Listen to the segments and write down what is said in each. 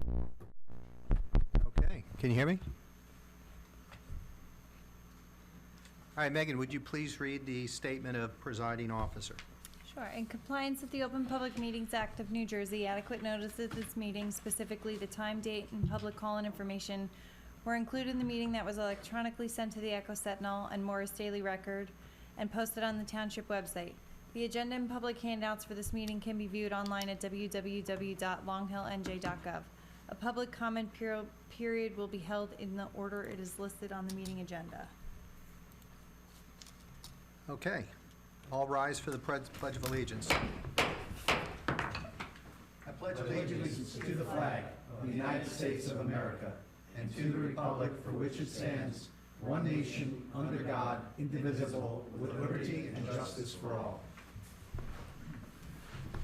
Okay, can you hear me? All right, Megan, would you please read the statement of presiding officer? Sure. In compliance with the Open Public Meetings Act of New Jersey, adequate notice of this meeting, specifically the time, date, and public call-in information, were included in the meeting that was electronically sent to the Echo Sentinel and Morris Daily Record and posted on the Township website. The agenda and public handouts for this meeting can be viewed online at www.longhillnj.gov. A public comment period will be held in the order it is listed on the meeting agenda. Okay. All rise for the Pledge of Allegiance. I pledge allegiance to the flag of the United States of America and to the republic for which it stands, one nation, under God, indivisible, with liberty and justice for all.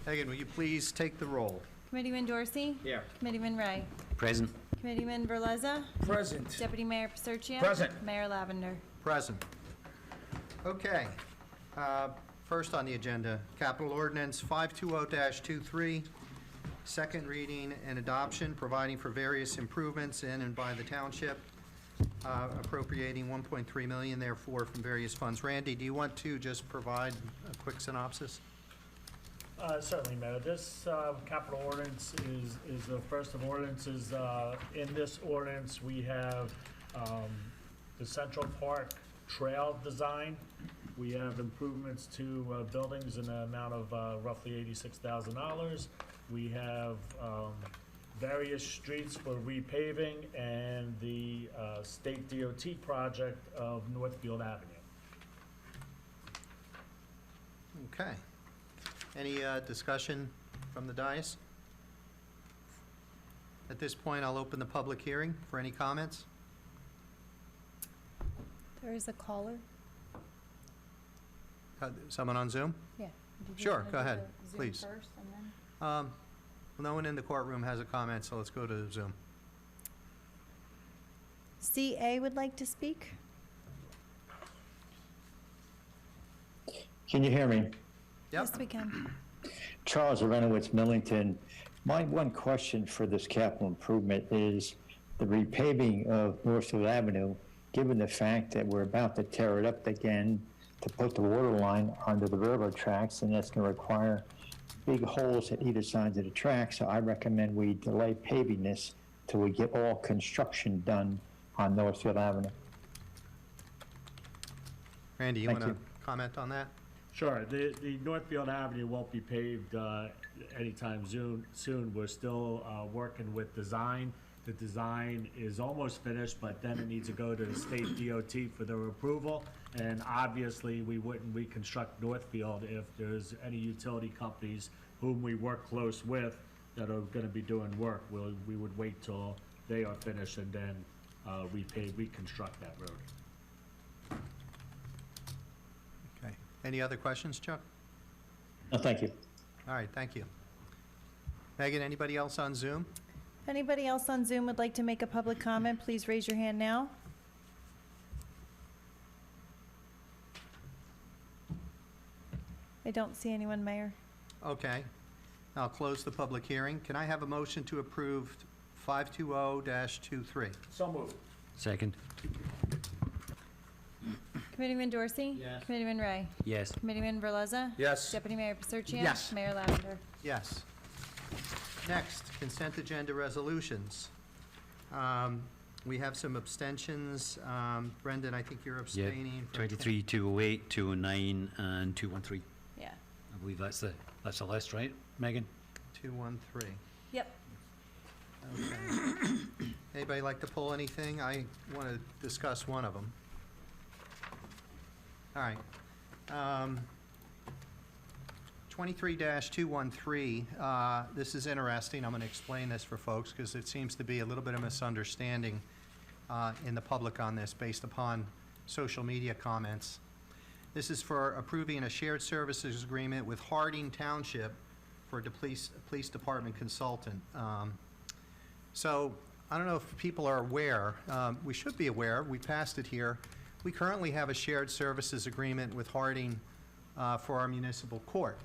Megan, will you please take the roll? Committeeman Dorsey? Here. Committeeman Ray? Present. Committeeman Verleza? Present. Deputy Mayor Paserchia? Present. Mayor Lavender? Present. Okay. First on the agenda, Capital Ordinance 520-23, second reading and adoption, providing for various improvements in and by the township, appropriating $1.3 million, therefore, from various funds. Randy, do you want to just provide a quick synopsis? Certainly, Mayor. This capital ordinance is the first of ordinances. In this ordinance, we have the Central Park Trail design. We have improvements to buildings in the amount of roughly $86,000. We have various streets for repaving and the state DOT project of Northfield Avenue. Okay. Any discussion from the dais? At this point, I'll open the public hearing for any comments. There is a caller. Someone on Zoom? Yeah. Sure, go ahead, please. First and then? Well, no one in the courtroom has a comment, so let's go to Zoom. CA would like to speak? Can you hear me? Yep. Yes, we can. Charles Arenowitz, Millington. My one question for this capital improvement is the repaving of Northfield Avenue, given the fact that we're about to tear it up again to put the water line under the railroad tracks, and that's going to require big holes at either side of the track. So I recommend we delay paving this till we get all construction done on Northfield Avenue. Randy, you Thank want to you. comment on that? Sure. The Northfield Avenue won't be paved anytime soon. We're still working with design. The design is almost finished, but then it needs to go to the state DOT for their approval. And obviously, we wouldn't reconstruct Northfield if there's any utility companies whom we work close with that are going to be doing work. We would wait till they are finished and then reconstruct that road. Okay. Any other questions, Chuck? No, thank you. All right, thank you. Megan, anybody else on Zoom? If anybody else on Zoom would like to make a public comment, please raise your hand now. I don't see anyone, Mayor. Okay. I'll close the public hearing. Can I have a motion to approve 520-23? So moved. Second. Committeeman Dorsey? Yes. Committeeman Ray? Yes. Committeeman Verleza? Yes. Deputy Mayor Paserchia? Yes. Mayor Lavender? Yes. Next, consent agenda resolutions. We have some abstentions. Brendan, I think you're abstaining. from- 23, 208, 209, and 213. Yeah. I believe that's the list, right, Megan? 213. Yep. Okay. Anybody like to pull anything? I want to discuss one of them. All right. 23-213, this is interesting. I'm going to explain this for folks because it seems to be a little bit of misunderstanding in the public on this based upon social media comments. This is for approving a shared services agreement with Harding Township for a police department consultant. So I don't know if people are aware. We should be aware. We passed it here. We currently have a shared services agreement with Harding for our municipal court.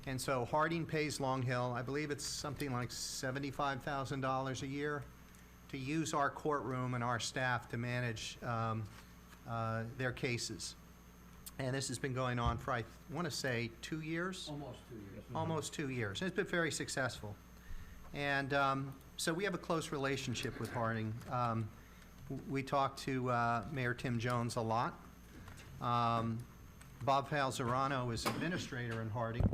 And so Harding pays Long Hill, I believe it's something like $75,000 a year to use our courtroom and our staff to manage their cases. And this has been going on for, I want to say, 2 years? Almost 2 years. Almost 2 years. And it's been very successful. And so we have a close relationship with Harding. We talk to Mayor Tim Jones a lot. Bob Falzerano is administrator in Harding.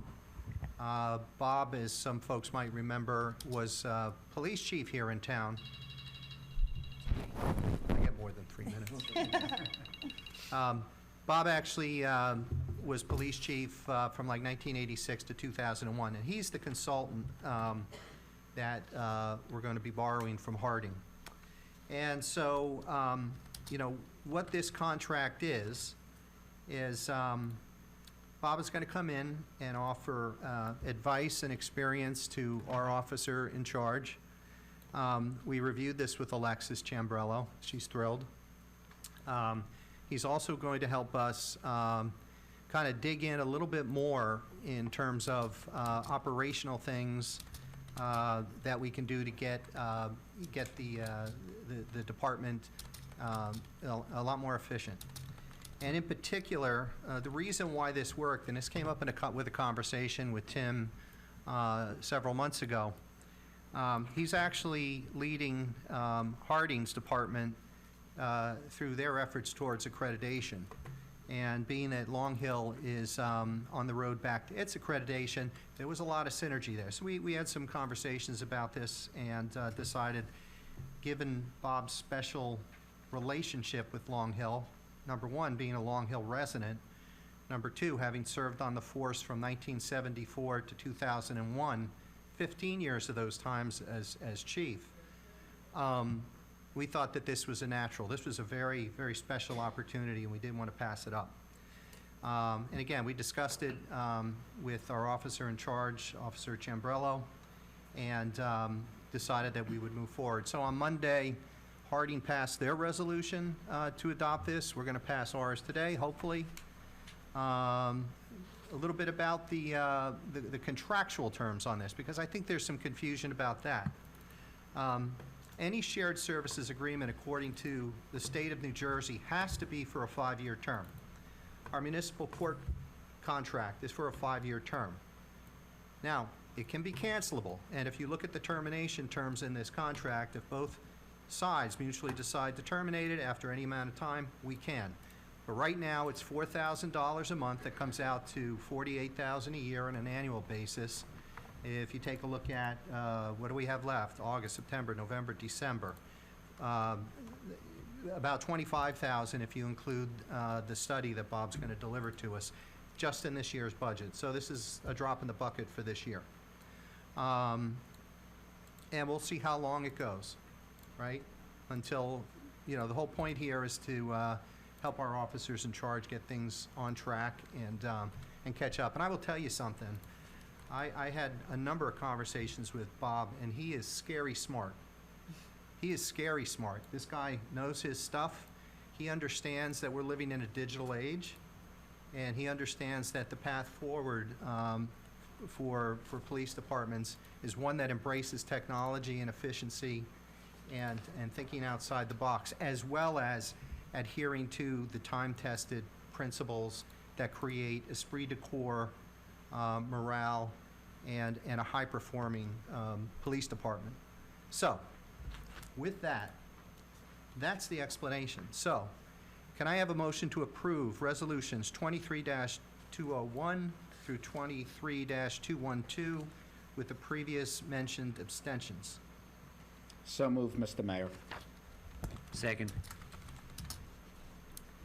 Bob, as some folks might remember, was police chief here in town. I get more than 3 minutes. Bob actually was police chief from like 1986 to 2001, and he's the consultant that we're going to be borrowing from Harding. And so, you know, what this contract is Bob is going to come in and offer advice and experience to our officer in charge. We reviewed this with Alexis Chambrello. She's thrilled. He's also going to help us kind of dig in a little bit more in terms of operational things that we can do to get the department a lot more efficient. And in particular, the reason why this worked, and this came up with a conversation with Tim several months ago, he's actually leading Harding's department through their efforts towards accreditation. And being that Long Hill is on the road back to its accreditation, there was a lot of synergy there. So we had some conversations about this and decided, given Bob's special relationship with Long Hill, number one, being a Long Hill resident, number two, having served on the force from 1974 to 2001, 15 years of those times as chief, we thought that this was a natural. This was a very, very special opportunity, and we didn't want to pass it up. And again, we discussed it with our officer in charge, Officer Chambrello, and decided that we would move forward. So on Monday, Harding passed their resolution to adopt this. We're going to pass ours today, hopefully. A little bit about the contractual terms on this, because I think there's some confusion about that. Any shared services agreement, according to the state of New Jersey, has to be for a 5-year term. Our municipal court contract is for a 5-year term. Now, it can be cancelable, and if you look at the termination terms in this contract, if both sides mutually decide to terminate it after any amount of time, we can. But right now, it's $4,000 a month that comes out to $48,000 a year on an annual basis. If you take a look at, what do we have left? August, September, November, December. About $25,000 if you include the study that Bob's going to deliver to us just in this year's budget. So this is a drop in the bucket for this year. And we'll see how long it goes, right? Until, you know, the whole point here is to help our officers in charge get things on track and catch up. And I will tell you something. I had a number of conversations with Bob, and he is scary smart. He is scary smart. This guy knows his stuff. He understands that we're living in a digital age, and he understands that the path forward for police departments is one that embraces technology and efficiency and thinking outside the box, as well as adhering to the time-tested principles that create esprit de corps, morale, and a high-performing police department. So, with that, that's the explanation. So, can I have a motion to approve resolutions 23-201 through 23-212 with the previous mentioned abstentions? So moved, Mr. Mayor. Second.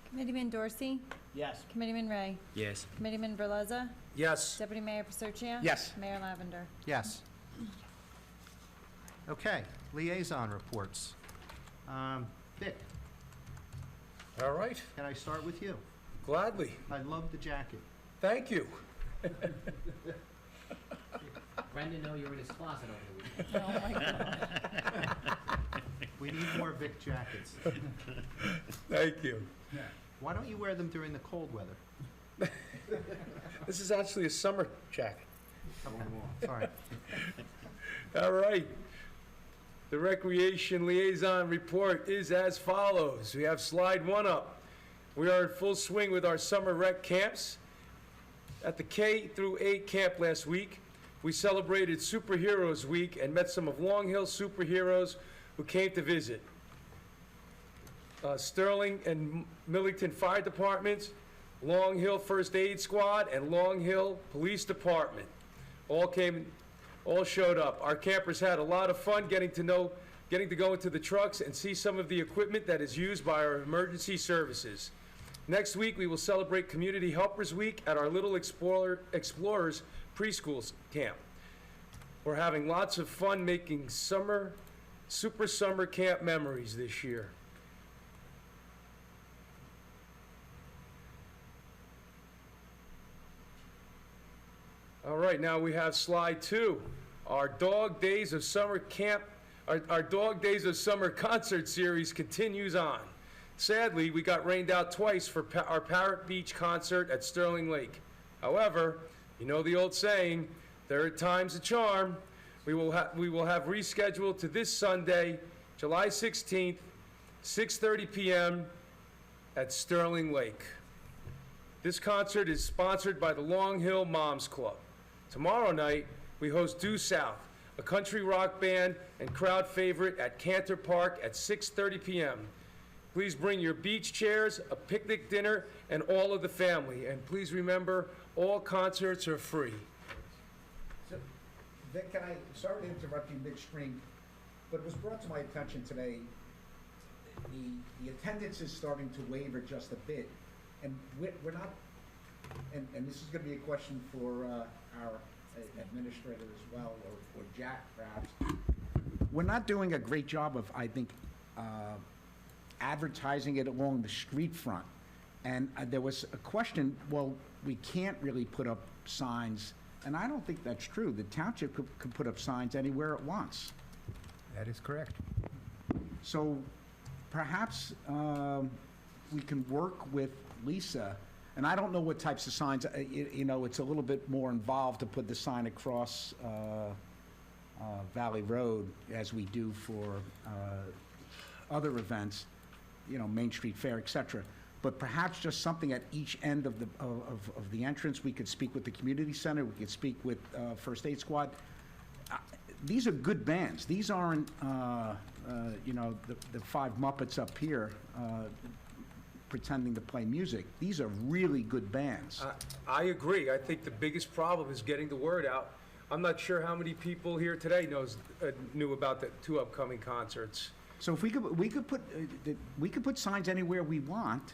Committeeman Dorsey? Yes. Committeeman Ray? Yes. Committeeman Verleza? Yes. Deputy Mayor Pasurcia? Yes. Mayor Lavender? Yes. Okay, liaison reports. Dick, All right, can I start with you? gladly. I love the jacket. Thank you. Brendan know you were in his closet over the weekend. Oh, my God. We need more Vic jackets. Thank you. Why don't you wear them during the cold weather? This is actually a summer jacket. Sorry. All right. The Recreation Liaison Report is as follows. We have slide 1 up. We are in full swing with our summer rec camps. At the K through 8 camp last week, we celebrated Superheroes Week and met some of Long Hill superheroes who came to visit. Sterling and Millington Fire Departments, Long Hill First Aid Squad, and Long Hill Police Department all showed up. Our campers had a lot of fun getting to go into the trucks and see some of the equipment that is used by our emergency services. Next week, we will celebrate Community Helpers Week at our Little Explorers preschool camp. We're having lots of fun making super summer camp memories this year. All right, now we have slide 2. Our Dog Days of Summer Camp, our Dog Days of Summer concert series continues on. Sadly, we got rained out twice for our Parrot Beach concert at Sterling Lake. However, you know the old saying, third time's a charm. We will have rescheduled to this Sunday, July 16th, 6:30 p.m. at Sterling Lake. This concert is sponsored by the Long Hill Moms Club. Tomorrow night, we host Due South, a country rock band and crowd favorite at Cantor Park at 6:30 p.m. Please bring your beach chairs, a picnic dinner, and all of the family. And please remember, all concerts are free. So, Vic, sorry to interrupt you midstream, but it was brought to my attention today, the attendance is starting to waver just a bit, and we're not, and this is gonna be a question for our administrator as well, or Jack perhaps. We're not doing a great job of, I think, advertising it along the street front. And there was a question, well, we can't really put up signs, and I don't think that's true. The township could put up signs anywhere it wants. That is correct. So perhaps we can work with Lisa, and I don't know what types of signs, you know, it's a little bit more involved to put the sign across Valley Road as we do for other events, you know, Main Street Fair, et cetera. But perhaps just something at each end of the entrance. We could speak with the community center, we could speak with First Aid Squad. These are good bands. These aren't, you know, the five Muppets up here pretending to play music. These are really good bands. I agree. I think the biggest problem is getting the word out. I'm not sure how many people here today knew about the 2 upcoming concerts. So if we could put signs anywhere we want.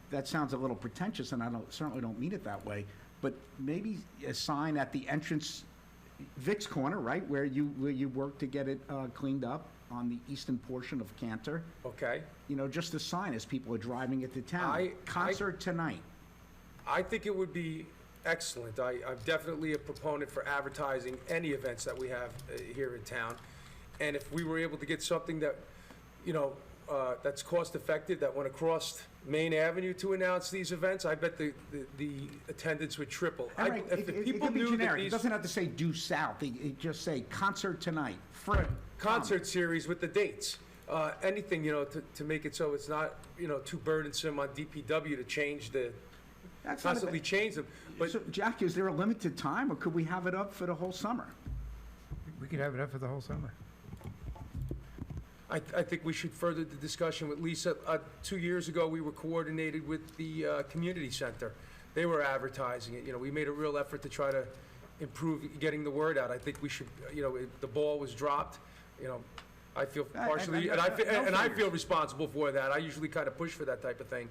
That sounds a little pretentious, and I certainly don't mean it that way. But maybe a sign at the entrance, Vic's Corner, right, where you work to get it cleaned up on the eastern portion of Cantor. Okay. You know, just a sign as people are driving into town. Concert tonight. I think it would be excellent. I'm definitely a proponent for advertising any events that we have here in town. And if we were able to get something that, you know, that's cost effective, that went across Main Avenue to announce these events, I bet the attendance would triple. Right. If It people could be knew that generic. It these doesn't have to say due south. It just say concert tonight. Free. concert series with the dates, anything, you know, to make it so it's not, you know, too burdensome on DPW to change constantly change them. But So, Jack, is there a limited time, or could we have it up for the whole summer? We could have it up for the whole summer. I think we should further the discussion with Lisa. 2 years ago, we were coordinated with the community center. They were advertising it. You know, we made a real effort to try to improve getting the word out. I think we should, you know, the ball was dropped. You know, I feel partially, and I feel responsible for that. I usually kind of push for that type of thing.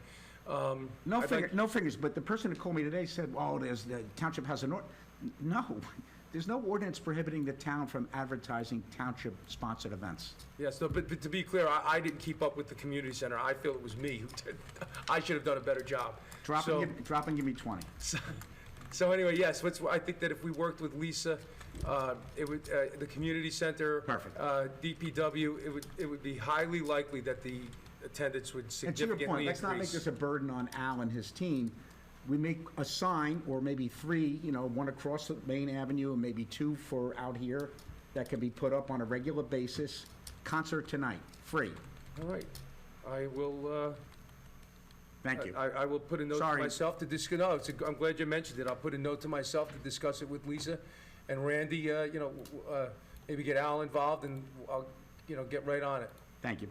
No figures, but the person who called me today said, oh, the township has an no, there's no ordinance prohibiting the town from advertising township-sponsored events. Yes, no, but to be clear, I didn't keep up with the community center. I feel it was me who did. I should have done a better job. Drop and give me 20. So anyway, yes, I think that if we worked with Lisa, it would, the community center, Perfect. DPW, it would be highly likely that the attendance would And to significantly your point, let's increase. not make this a burden on Al and his team. we make a sign, or maybe 3, one across the main avenue and maybe 2 for out here, that can be put up on a regular basis. Concert tonight, free. All right. I will, Thank you. I will put a note to Sorry. myself to discuss, no, I'm glad you mentioned it. I'll put a note to myself to discuss it with Lisa and Randy, maybe get Al involved, and I'll, get right on it. Thank you.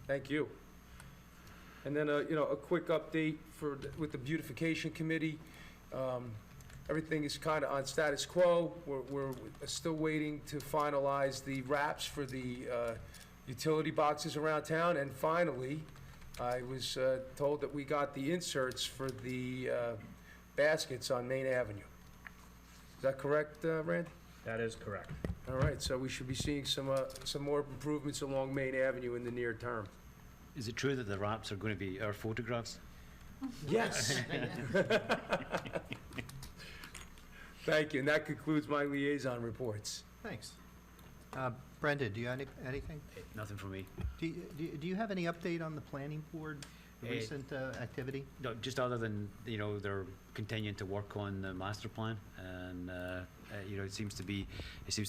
Thank you. And then, a quick update with the beautification committee. Everything is kind of on status quo. We're still waiting to finalize the wraps for the utility boxes around town. And finally, I was told that we got the inserts for the baskets on Main Avenue. Is that correct, Randy? That is correct. All right, so we should be seeing some more improvements along Main Avenue in the near term. Is it true that the wraps are going to be our photographs? Yes. Thank you, and that concludes my liaison reports. Thanks. Brendan, do you have anything? Nothing from me. Do you have any update on the planning board, the Eh, recent activity? No, just other than, they're continuing to work on the master plan, and, it seems to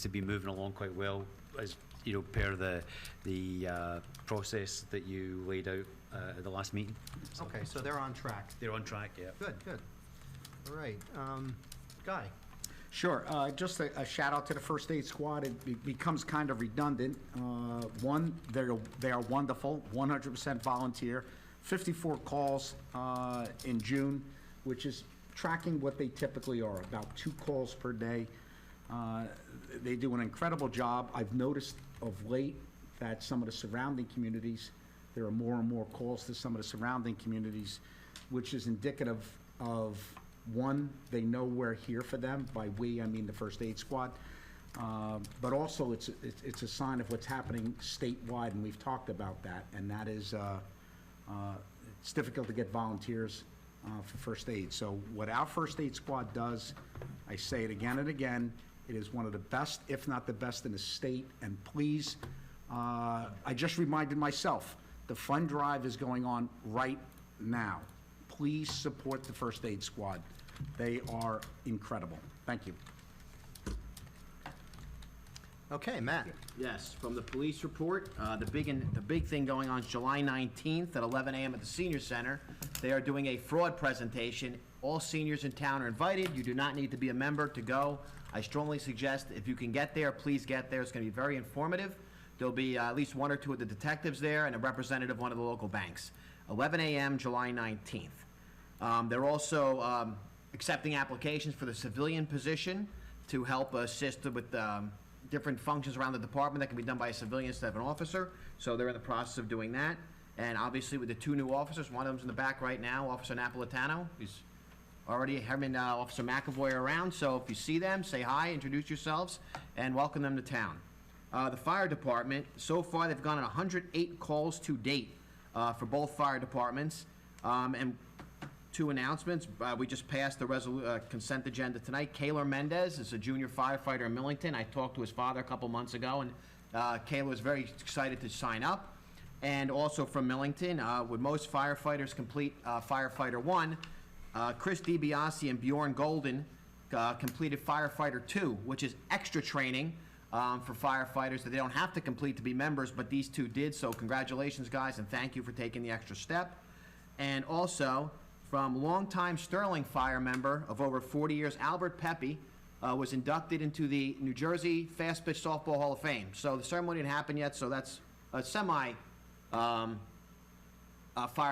be moving along quite well, as, per the process that you laid out at the last meeting. So Okay, so they're on track. they're on track, yeah. Good, good. All right, Guy? Sure, just a shout out to the first aid squad. It becomes kind of redundant. One, they are wonderful, 100% volunteer. 54 calls in June, which is tracking what they typically are, about 2 calls per day. They do an incredible job. I've noticed of late that some of the surrounding communities, there are more and more calls to some of the surrounding communities, which is indicative of, one, they know we're here for them. By we, I mean the first aid squad. But also, it's a sign of what's happening statewide, and we've talked about that, and that is, it's difficult to get volunteers for first aid. So what our first aid squad does, I say it again and again, it is one of the best, if not the best in the state, and please, I just reminded myself, the fund drive is going on right now. Please support the first aid squad. They are incredible. Thank you. Okay, Matt? Yes, from the police report, the big thing going on is July 19th at 11 a.m. at the Senior Center. They are doing a fraud presentation. All seniors in town are invited. You do not need to be a member to go. I strongly suggest if you can get there, please get there. It's going to be very informative. There'll be at least 1 or 2 of the detectives there and a representative of one of the local banks. 11 a.m., July 19th. They're also accepting applications for the civilian position to help assist with different functions around the department that can be done by a civilian instead of an officer. So they're in the process of doing that. And obviously with the 2 new officers, one of them's in the back right now, Officer Napolitano. He's already having Officer McAvoy around. So if you see them, say hi, introduce yourselves, and welcome them to town. The fire department, so far they've gone on 108 calls to date for both fire departments. And 2 announcements. We just passed the consent agenda tonight. Kaylor Mendez is a junior firefighter in Millington. I talked to his father a couple months ago, and Kaylor was very excited to sign up. And also from Millington, with most firefighters complete Firefighter 1, Chris DiBiase and Bjorn Golden completed Firefighter 2, which is extra training for firefighters that they don't have to complete to be members, but these 2 did. So congratulations, guys, and thank you for taking the extra step. And also, from longtime Sterling fire member of over 40 years, Albert Pepe, was inducted into the New Jersey Fast Pitch Softball Hall of Fame. So the ceremony didn't happen yet, so that's a semi fire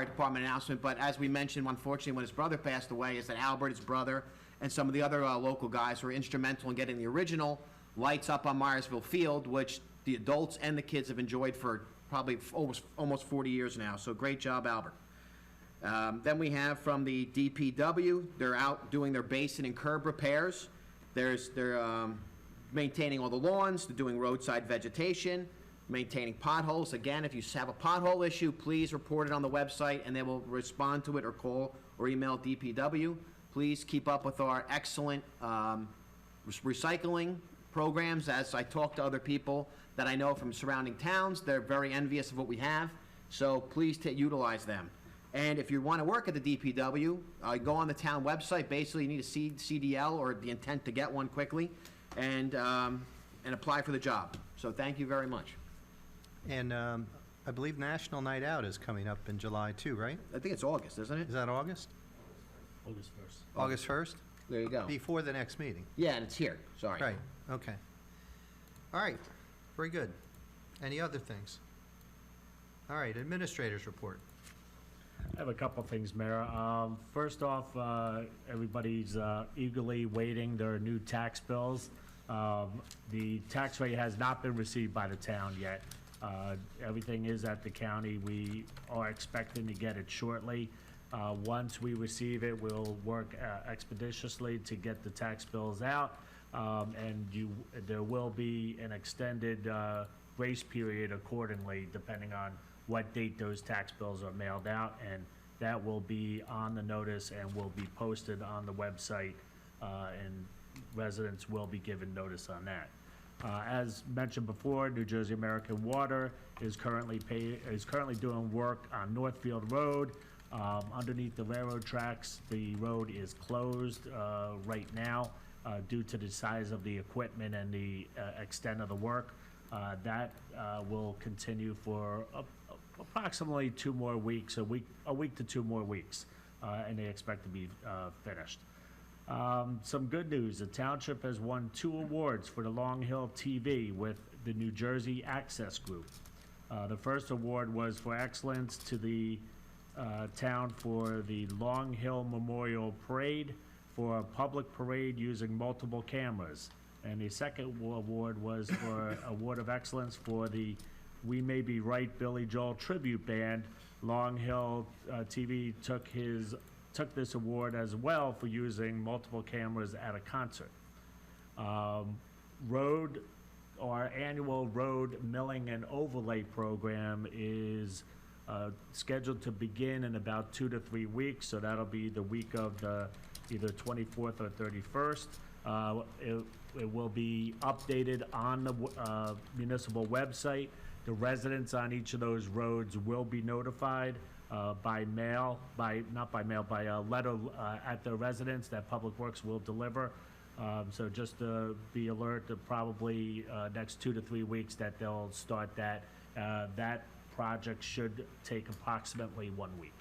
department announcement. But as we mentioned, unfortunately, when his brother passed away, is that Albert, his brother, and some of the other local guys were instrumental in getting the original lights up on Myersville Field, which the adults and the kids have enjoyed for probably almost 40 years now. So great job, Albert. Then we have from the DPW, they're out doing their basin and curb repairs. They're maintaining all the lawns, they're doing roadside vegetation, maintaining potholes. Again, if you have a pothole issue, please report it on the website and they will respond to it or call or email DPW. Please keep up with our excellent recycling programs. As I talk to other people that I know from surrounding towns, they're very envious of what we have. So please utilize them. And if you want to work at the DPW, go on the town website. Basically, you need a CDL or the intent to get one quickly, and apply for the job. So thank you very much. And I believe National Night Out is coming up in July too, right? I think it's August, isn't it? Is that August? August 1st. August 1st? There you go. Before the next meeting? Yeah, and it's here, sorry. Right, okay. All right, very good. Any other things? All right, administrators report. I have a couple things, Mayor. First off, everybody's eagerly waiting their new tax bills. The tax rate has not been received by the town yet. Everything is at the county. We are expecting to get it shortly. Once we receive it, we'll work expeditiously to get the tax bills out. There will be an extended grace period accordingly, depending on what date those tax bills are mailed out, and that will be on the notice and will be posted on the website, and residents will be given notice on that. As mentioned before, New Jersey American Water is currently doing work on Northfield Road. Underneath the railroad tracks, the road is closed right now due to the size of the equipment and the extent of the work. That will continue for approximately 2 more weeks, a week to 2 more weeks, and they expect to be finished. Some good news, the township has won 2 awards for the Long Hill TV with the New Jersey Access Group. The first award was for excellence to the town for the Long Hill Memorial Parade, for a public parade using multiple cameras. And the second award was for Award of Excellence for the We May Be Right Billy Joel Tribute Band. Long Hill TV took this award as well for using multiple cameras at a concert. Our annual road milling and overlay program is scheduled to begin in about 2 to 3 weeks, so that'll be the week of the either 24th or 31st. It will be updated on the municipal website. The residents on each of those roads will be notified by a letter at their residence that Public Works will deliver. So just to be alert, to probably next 2 to 3 weeks that they'll start that. That project should take approximately 1 week.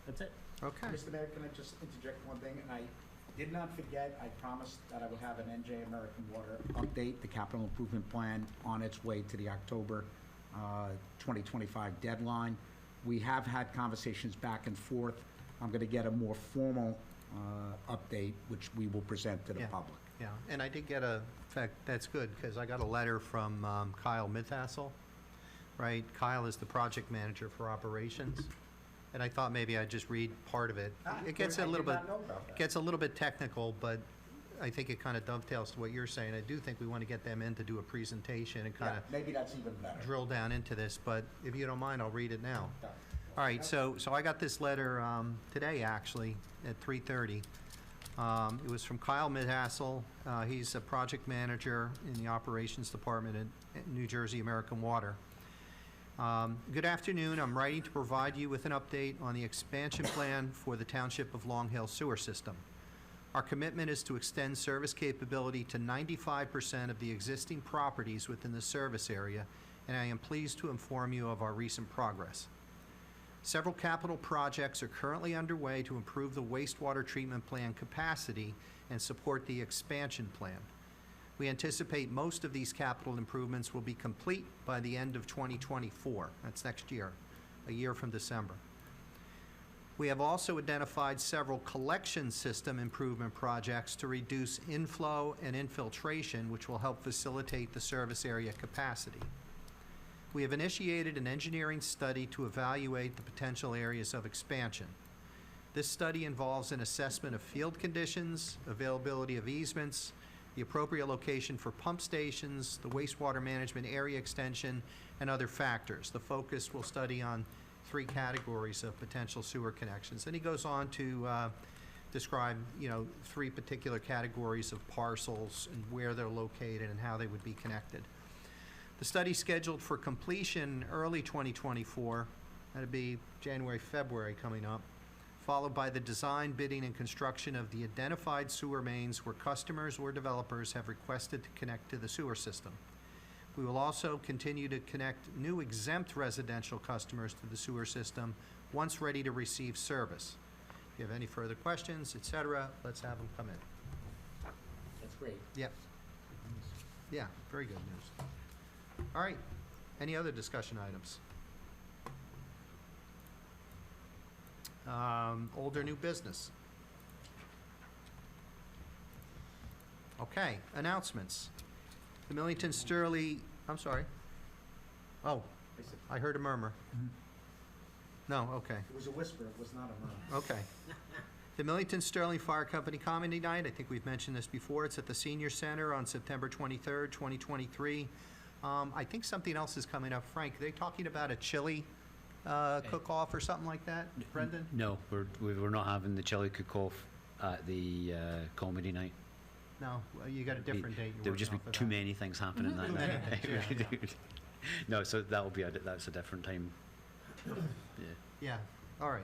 That's it. Okay. Mr. Mayor, can I just interject one thing? And I did not forget, I promised that I would have an NJ American Water update, the capital improvement plan, on its way to the October 2025 deadline. We have had conversations back and forth. I'm going to get a more formal update, which we will present to the public. Yeah, and I did get in fact, that's good, because I got a letter from Kyle Mithassel, right? Kyle is the project manager for operations, and I thought maybe I'd just read part of it. It gets a little bit technical, but I think it kind of dovetails to what you're saying. I do think we want to get them in to do a presentation and kind of Maybe that's even better. drill down into this, but if you don't mind, I'll read it now. All right, so I got this letter today, actually, at 3:30. It was from Kyle Mithassel. He's a project manager in the operations department at New Jersey American Water. Good afternoon. I'm writing to provide you with an update on the expansion plan for the Township of Long Hill sewer system. Our commitment is to extend service capability to 95% of the existing properties within the service area, and I am pleased to inform you of our recent progress. Several capital projects are currently underway to improve the wastewater treatment plant capacity and support the expansion plan. We anticipate most of these capital improvements will be complete by the end of 2024. That's next year, a year from December. We have also identified several collection system improvement projects to reduce inflow and infiltration, which will help facilitate the service area capacity. We have initiated an engineering study to evaluate the potential areas of expansion. This study involves an assessment of field conditions, availability of easements, the appropriate location for pump stations, the wastewater management area extension, and other factors. The focus will study on 3 categories of potential sewer connections. And he goes on to describe, 3 particular categories of parcels and where they're located and how they would be connected. The study is scheduled for completion early 2024, That'd be January, February coming up, followed by the design, bidding, and construction of the identified sewer mains where customers or developers have requested to connect to the sewer system. We will also continue to connect new exempt residential customers to the sewer system once ready to receive service. If you have any further questions, et cetera, let's have them come in. That's great. Yep. Yeah, very good news. All right, any other discussion items? Old or new business? Okay, announcements. The Millington Sterling, I'm sorry. Oh, I heard a murmur. No, okay. It was a whisper, it was not a murmur. Okay. The Millington Sterling Fire Company Comedy Night, I think we've mentioned this before, it's at the Senior Center on September 23rd, 2023. I think something else is coming up. Frank, are they talking about a chili cook-off or something like that, Brendan? No, we're not having the chili cook-off at the comedy night. No, well, you got a different date. There would just be too many things happening that Too night. many things, yeah. No, so that's a different time. Yeah, Yeah, all right.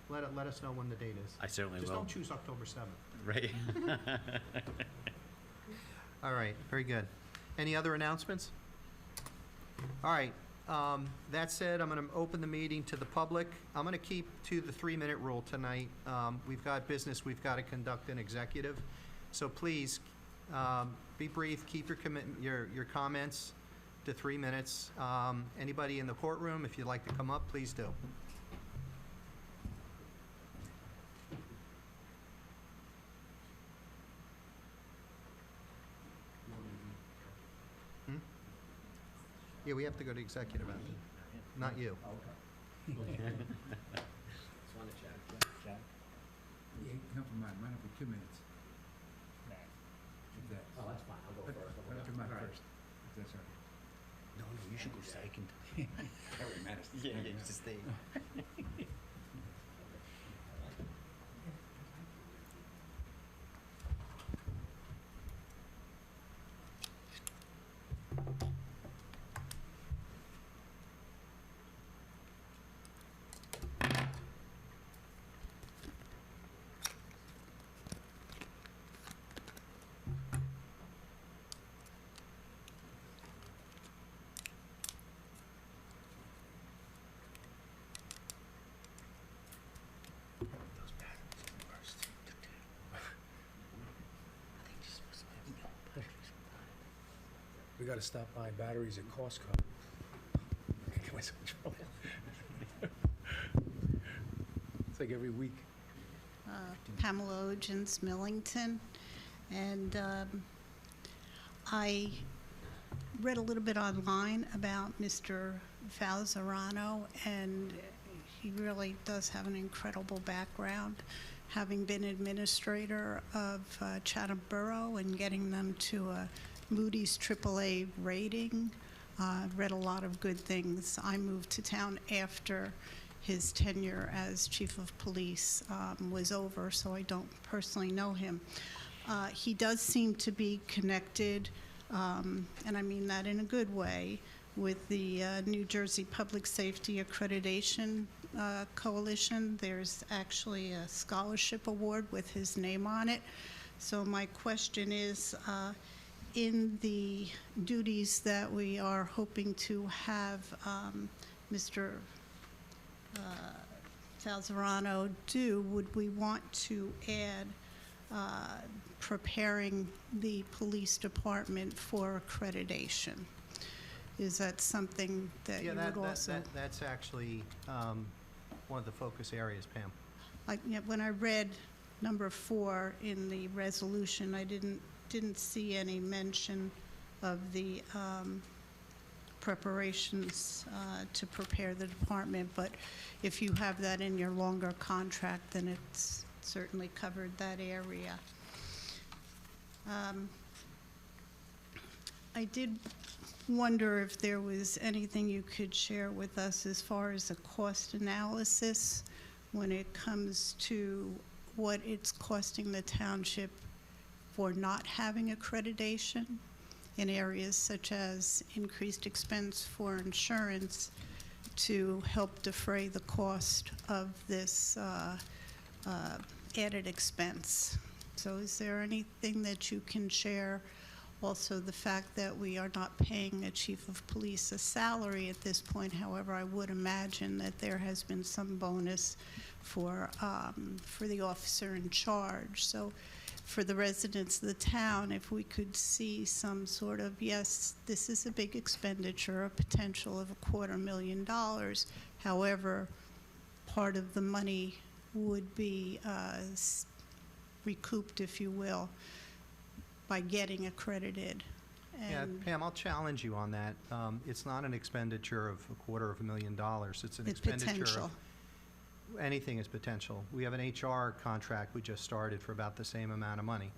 Let us know when the date is. I certainly Just will. don't choose October 7th. Right. All right, very good. Any other announcements? All right, that said, I'm going to open the meeting to the public. I'm going to keep to the 3-minute rule tonight. We've got business we've got to conduct in executive. So please, be brief, keep your comments to 3 minutes. Anybody in the courtroom, if you'd like to come up, please do. Yeah, we have to go to executive after. Not you. Just wanna check. Yeah, come from mine for 2 minutes. If that- Oh, that's fine, I'll go But- first. but do mine first, if that's all right. No, you should go second. Every minute. Yeah, just stay. We gotta stop buying batteries at Costco. Get myself in trouble. It's like every week. Pamela Ogins, Millington, and I read a little bit online about Mr. Falzarano, and he really does have an incredible background, having been administrator of Chatham Borough and getting them to a Moody's AAA rating. Read a lot of good things. I moved to town after his tenure as chief of police was over, so I don't personally know him. He does seem to be connected, and I mean that in a good way, with the New Jersey Public Safety Accreditation Coalition. There's actually a scholarship award with his name on it. So my question is, in the duties that we are hoping to have Mr. Falzarano do, would we want to add preparing the police department for accreditation? Is that something that you Yeah, would also? that's actually one of the focus areas, Pam. Yeah, when I read number 4 in the resolution, I didn't see any mention of the preparations to prepare the department, but if you have that in your longer contract, then it's certainly covered that area. I did wonder if there was anything you could share with us as far as a cost analysis when it comes to what it's costing the township for not having accreditation in areas such as increased expense for insurance to help defray the cost of this added expense. So is there anything that you can share? Also, the fact that we are not paying a chief of police a salary at this point, however, I would imagine that there has been some bonus for the officer in charge. So for the residents of the town, if we could see some sort of, yes, this is a big expenditure, a potential of $250,000. However, part of the money would be recouped, if you will, by getting accredited. Yeah, And Pam, I'll challenge you on that. It's not an expenditure of $250,000. It's an expenditure potential. of, anything is potential. We have an HR contract we just started for about the same amount of money.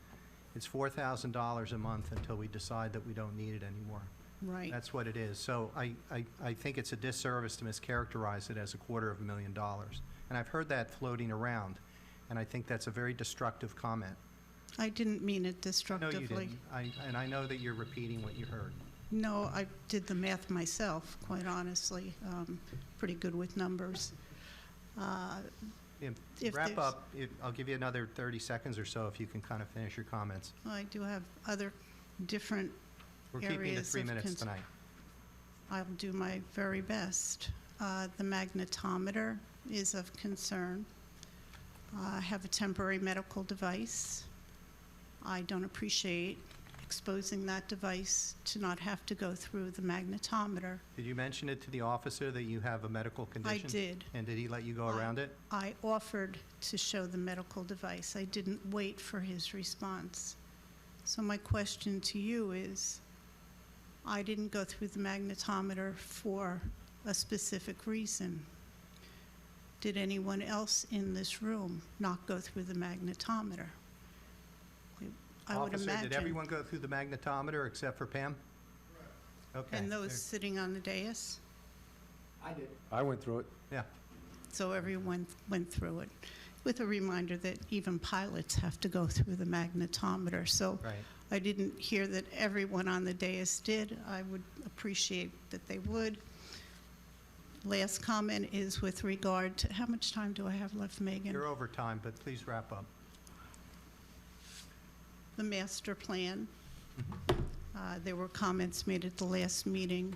It's $4,000 a month until we decide that we don't need it anymore. Right. That's what it is. So I think it's a disservice to mischaracterize it as $250,000. And I've heard that floating around, and I think that's a very destructive comment. I didn't mean it No, destructively. you didn't. And I know that you're repeating what you heard. No, I did the math myself, quite honestly. Pretty good with numbers. Yeah, If wrap there's- up. I'll give you another 30 seconds or so if you can kind of finish your comments. I do have other different We're keeping to areas 3 of minutes concern. tonight. I'll do my very best. The magnetometer is of concern. I have a temporary medical device. I don't appreciate exposing that device to not have to go through the magnetometer. Did you mention it to the officer that you have a medical I condition? did. And did he let you go around it? I offered to show the medical device. I didn't wait for his response. So my question to you is, I didn't go through the magnetometer for a specific reason. Did anyone else in this room not go through the magnetometer? I would Officer, imagine. did everyone go through the magnetometer except for Pam? Okay. And those sitting on the dais? I did. I went through it. Yeah. So everyone went through it, with a reminder that even pilots have to go through the magnetometer. So Right. I didn't hear that everyone on the dais did. I would appreciate that they would. Last comment is with regard to, how much time do I have left, Megan? You're over time, but please wrap up. The master plan. There were comments made at the last meeting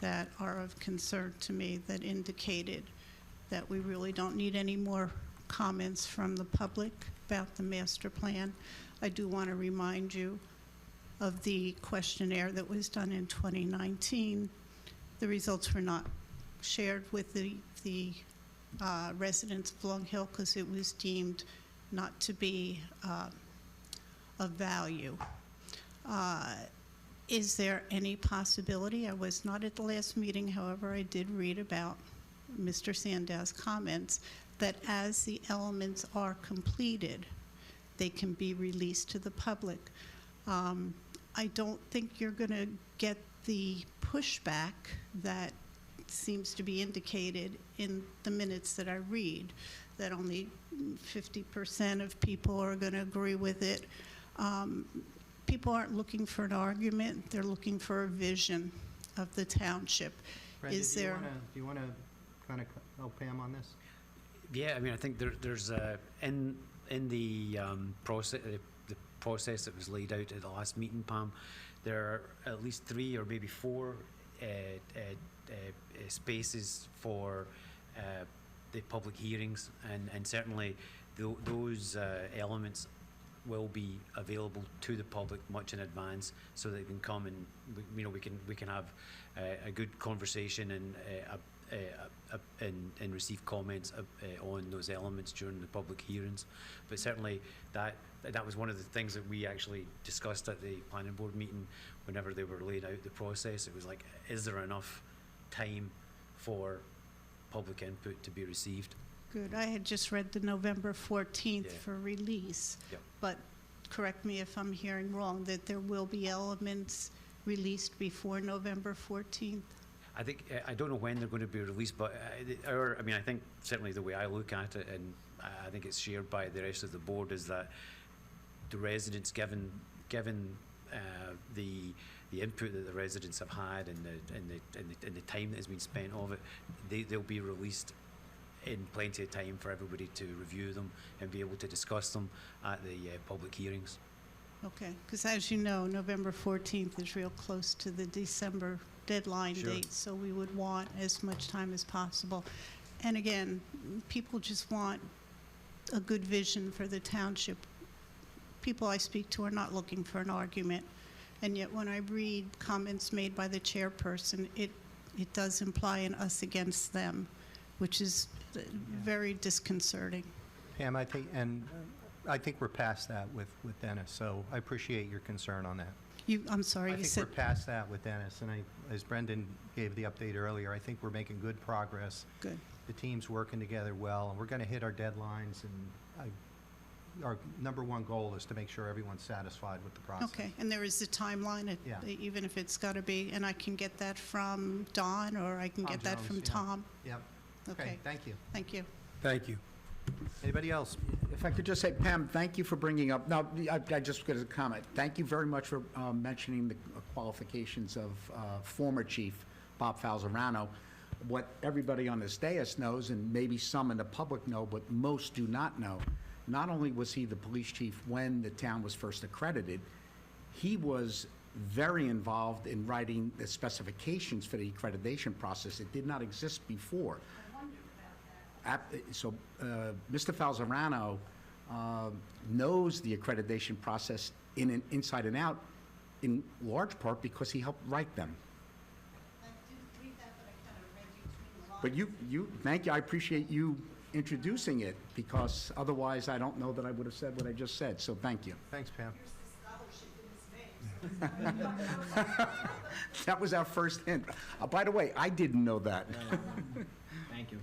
that are of concern to me that indicated that we really don't need any more comments from the public about the master plan. I do want to remind you of the questionnaire that was done in 2019. The results were not shared with the residents of Long Hill because it was deemed not to be of value. Is there any possibility, I was not at the last meeting, however, I did read about Mr. Sandow's comments, that as the elements are completed, they can be released to the public. I don't think you're going to get the pushback that seems to be indicated in the minutes that I read, that only 50% of people are going to agree with it. People aren't looking for an argument, they're looking for a vision of the township. Brenda, Is do you there- want to kind of help Pam on this? Yeah, I mean, I think there's in the process that was laid out at the last meeting, Pam, there are at least 3 or maybe 4 spaces for the public hearings, and certainly those elements will be available to the public much in advance, so they can come and we can have a good conversation and receive comments on those elements during the public hearings. But certainly that was one of the things that we actually discussed at the planning board meeting whenever they were laid out the process. It was like, is there enough time for public input to be received? Good, I had just read the November 14th Yeah. for release. Yep. But correct me if I'm hearing wrong, that there will be elements released before November 14th? I think, I don't know when they're going to be released, but I mean, I think certainly the way I look at it, and I think it's shared by the rest of the board, is that the residents, given the the input that the residents have had and the time that has been spent of it, they'll be released in plenty of time for everybody to review them and be able to discuss them at the public hearings. Okay, because as you know, November 14th is real close to the December deadline Sure. date, so we would want as much time as possible. And again, people just want a good vision for the township. People I speak to are not looking for an argument, and yet when I read comments made by the chairperson, it does imply an us against them, which is very disconcerting. Pam, I think we're past that with Dennis, so I appreciate your concern on that. I'm sorry, I you think said, we're past that with Dennis, and as Brendan gave the update earlier, I think we're making good progress. good. The team's working together well, and we're going to hit our deadlines, and our number one goal is to make sure everyone's satisfied with the process. Okay, and there is a timeline, Yeah. even if it's got to be, and I can get that from Don, or I can Tom get that Jones, from yeah. Tom? Yep. Okay, Thank you. thank you. Thank you. Anybody else? If I could just say, Pam, thank you for bringing up, no, I just got a comment. Thank you very much for mentioning the qualifications of former Chief Bob Falzarano. What everybody on this dais knows, and maybe some in the public know, but most do not know, not only was he the police chief when the town was first accredited, he was very involved in writing the specifications for the accreditation process. It did not exist before. So Mr. Falzarano knows the accreditation process inside and out, in large part because he helped write them. I didn't read that, but I kind of read between the lines. But you, thank you, I appreciate you introducing it, because otherwise I don't know that I would have said what I just said, so thank you. Thanks, Pam. That was our first hint. By the way, I didn't know that. Thank you.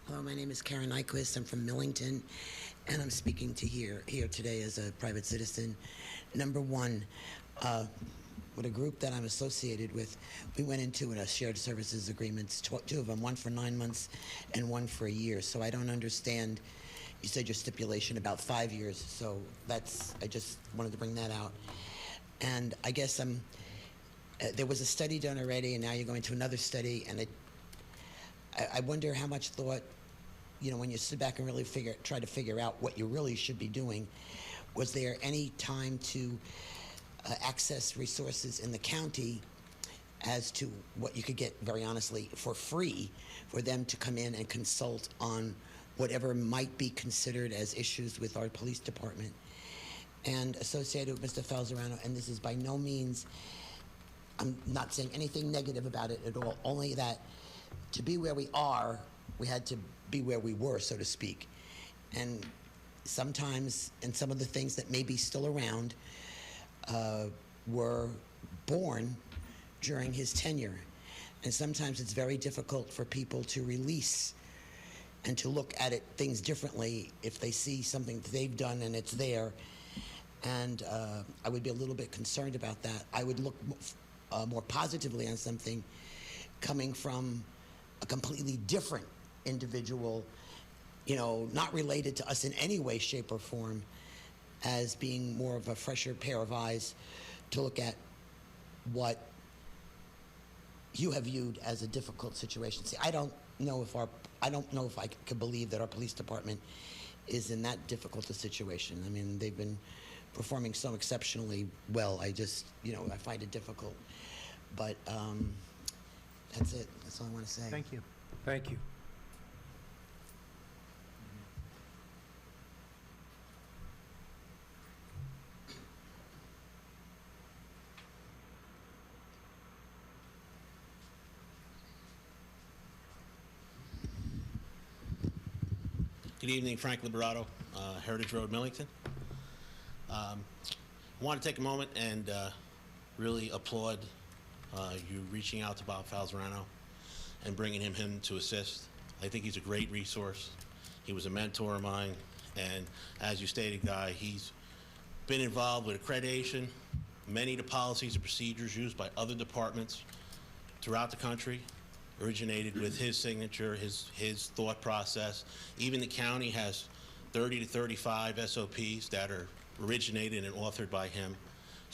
Hello, my name is Karen Nyquist. I'm from Millington, and I'm speaking to here today as a private citizen. Number one, with a group that I'm associated with, we went into a shared services agreements, two of them, one for 9 months and one for a year. So I don't understand. You said your stipulation about 5 years, so I just wanted to bring that out. And I guess there was a study done already, and now you're going to another study, and I wonder how much thought, when you sit back and really try to figure out what you really should be doing, was there any time to access resources in the county as to what you could get, very honestly, for free, for them to come in and consult on whatever might be considered as issues with our police department? And associated with Mr. Falzarano, and this is by no means, I'm not saying anything negative about it at all, only that to be where we are, we had to be where we were, so to speak. And sometimes, and some of the things that may be still around were born during his tenure. And sometimes it's very difficult for people to release and to look at things differently if they see something that they've done and it's there. And I would be a little bit concerned about that. I would look more positively on something coming from a completely different individual, not related to us in any way, shape, or form, as being more of a fresher pair of eyes to look at what you have viewed as a difficult situation. See, I don't know if I could believe that our police department is in that difficult a situation. I mean, they've been performing so exceptionally well. I just, I find it difficult. But that's it. That's all I want to say. Thank you. Thank you. Good evening, Frank Liberato, Heritage Road, Millington. I want to take a moment and really applaud you reaching out to Bob Falzarano and bringing him to assist. I think he's a great resource. He was a mentor of mine, and as you stated, Guy, he's been involved with accreditation, many of the policies and procedures used by other departments throughout the country originated with his signature, his thought process. Even the county has 30 to 35 SOPs that are originated and authored by him.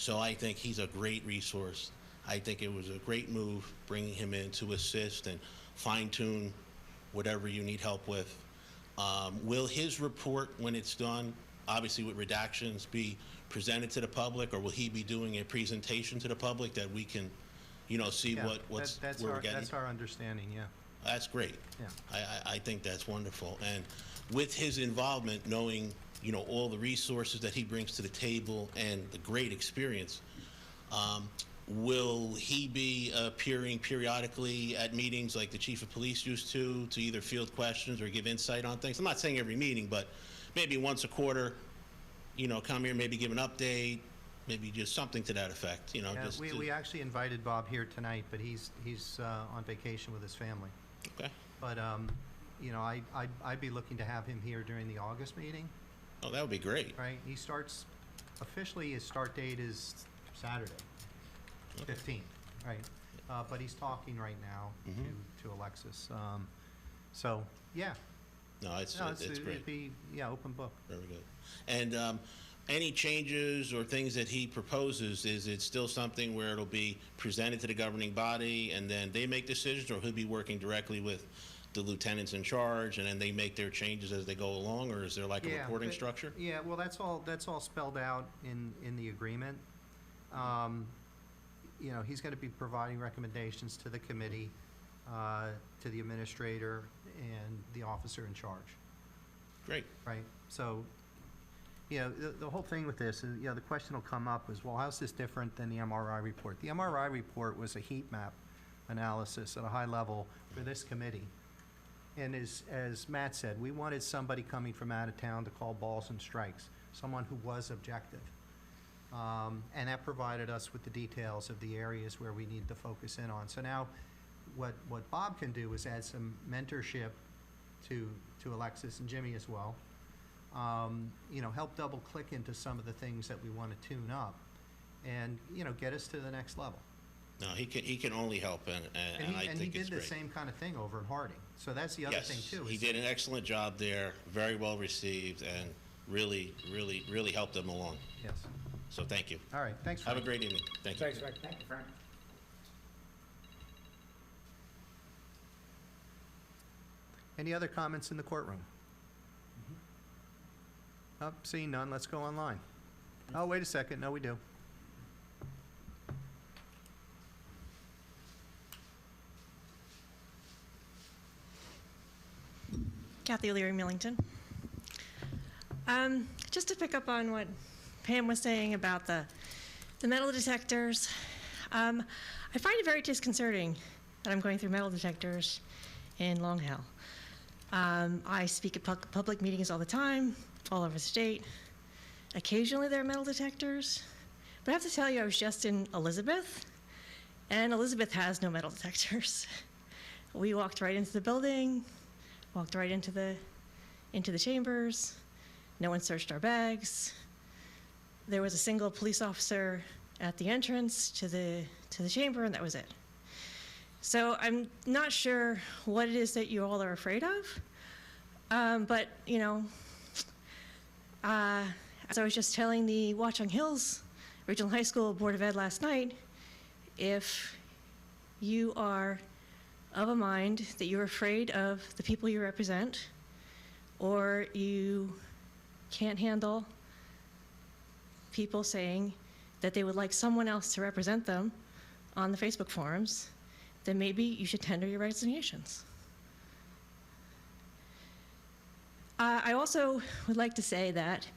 So I think he's a great resource. I think it was a great move bringing him in to assist and fine-tune whatever you need help with. Will his report, when it's done, obviously with redactions, be presented to the public, or will he be doing a presentation to the public that we can, you know, see Yeah, what's that's where our, we're getting? that's our understanding, yeah. That's great. Yeah. I think that's wonderful. And with his involvement, knowing, you know, all the resources that he brings to the table and the great experience, will he be appearing periodically at meetings like the chief of police used to either field questions or give insight on things? I'm not saying every meeting, but maybe once a quarter, you know, come here, maybe give an update, maybe just something to that effect, you know. Yeah, just we actually invited Bob here tonight, but he's on vacation with his family. Okay. But, you know, I'd be looking to have him here during the August meeting, Oh, that would be great. right? He starts, officially, his start date is Saturday, 15th, right? But he's talking right now to Alexis. So, yeah. No, it's It'd great. be, yeah, open book. Very good. And any changes or things that he proposes, is it still something where it'll be presented to the governing body and then they make decisions, or he'll be working directly with the lieutenants in charge and then they make their changes as they go along, or is there like a Yeah, reporting but- structure? Yeah, well, that's all spelled out in the agreement. You know, he's gonna be providing recommendations to the committee, to the administrator, and the officer in charge, Great. right? So, you know, the whole thing with this is, you know, the question will come up is, well, how's this different than the MRI report? The MRI report was a heat map analysis at a high level for this committee. And as Matt said, we wanted somebody coming from out of town to call balls and strikes, someone who was objective. And that provided us with the details of the areas where we need to focus in on. So now, what Bob can do is add some mentorship to Alexis and Jimmy as well. You know, help double click into some of the things that we want to tune up, and, you know, get us to the next level. No, he can only help, and I And he think did it's the great. same kind of thing over in Harding. So that's the other Yes, thing too. he is did an excellent job there, very well received, and really helped them along. Yes. So thank you. All right, thanks. Have a Frank. great evening. Thank you. Thanks, Frank. Thank you, Frank. Any other comments in the courtroom? Oh, seeing none, let's go online. Oh, wait a second, no, we do. Kathy O'Leary, Millington. Just to pick up on what Pam was saying about the metal detectors, I find it very disconcerting that I'm going through metal detectors in Long Hill. I speak at public meetings all the time, all over the state. Occasionally there are metal detectors, but I have to tell you, I was just in Elizabeth, and Elizabeth has no metal detectors. We walked right into the building, walked right into the chambers. No one searched our bags. There was a single police officer at the entrance to the chamber, and that was it. So I'm not sure what it is that you all are afraid of, but you know, as I was just telling the Watchung Hills Regional High School Board of Ed last night, if you are of a mind that you're afraid of the people you represent, or you can't handle people saying that they would like someone else to represent them on the Facebook forums, then maybe you should tender your resignations. I also would like to say that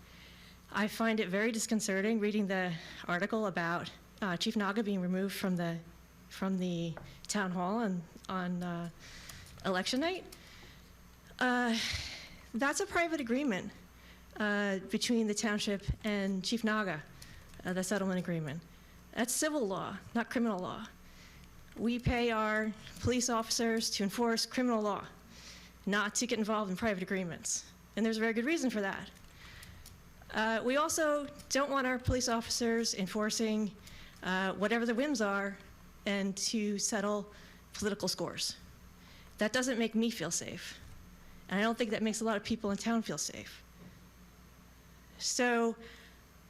I find it very disconcerting reading the article about Chief Naga being removed from the town hall on election night. That's a private agreement between the township and Chief Naga, the settlement agreement. That's civil law, not criminal law. We pay our police officers to enforce criminal law, not to get involved in private agreements. And there's a very good reason for that. We also don't want our police officers enforcing whatever the whims are and to settle political scores. That doesn't make me feel safe. And I don't think that makes a lot of people in town feel safe. So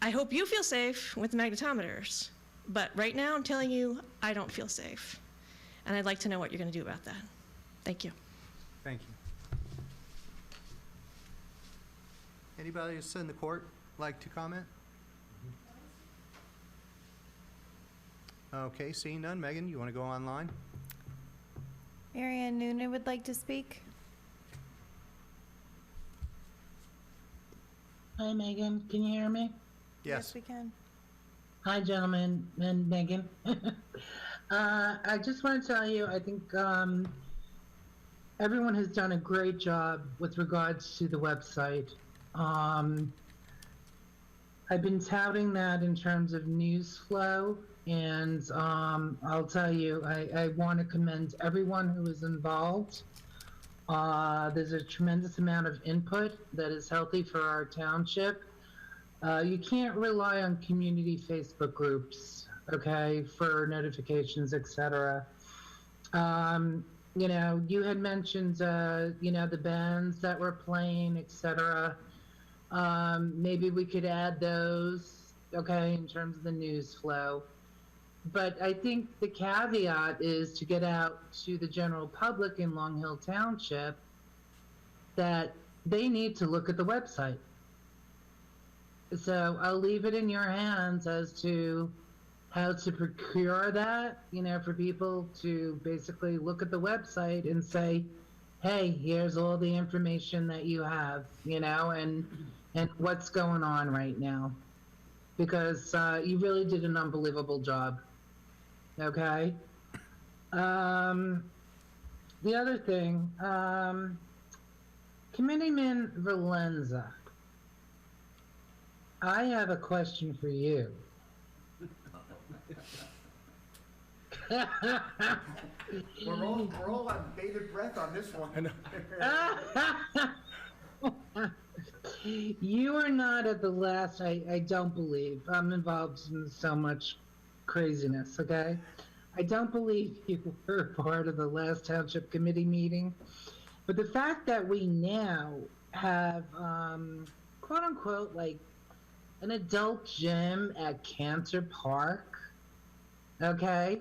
I hope you feel safe with the magnetometers, but right now I'm telling you, I don't feel safe. And I'd like to know what you're going to do about that. Thank you. Thank you. Anybody else in the court like to comment? Okay, seeing none. Megan, you want to go online? Marianne Noonan would like to speak. Hi, Megan. Can you hear me? Yes. We can. Hi, gentlemen and Megan. I just want to tell you, I think everyone has done a great job with regards to the website. I've been touting that in terms of news flow, and I'll tell you, I want to commend everyone who is involved. There's a tremendous amount of input that is healthy for our township. You can't rely on community Facebook groups, okay, for notifications, etc. You know, you had mentioned, you know, the bands that were playing, etc. Maybe we could add those, okay, in terms of the news flow. But I think the caveat is to get out to the general public in Long Hill Township that they need to look at the website. So I'll leave it in your hands as to how to procure that, you know, for people to basically look at the website and say, hey, here's all the information that you have, you know, and what's going on right now. Because you really did an unbelievable job. Okay? The other thing, Committeeman Valenza, I have a question for you. We're all on bated breath on this one. You are not at the last, I don't believe. I'm involved in so much craziness, okay? I don't believe you were part of the last Township Committee meeting. But the fact that we now have, quote unquote, like an adult gym at Cantor Park, okay?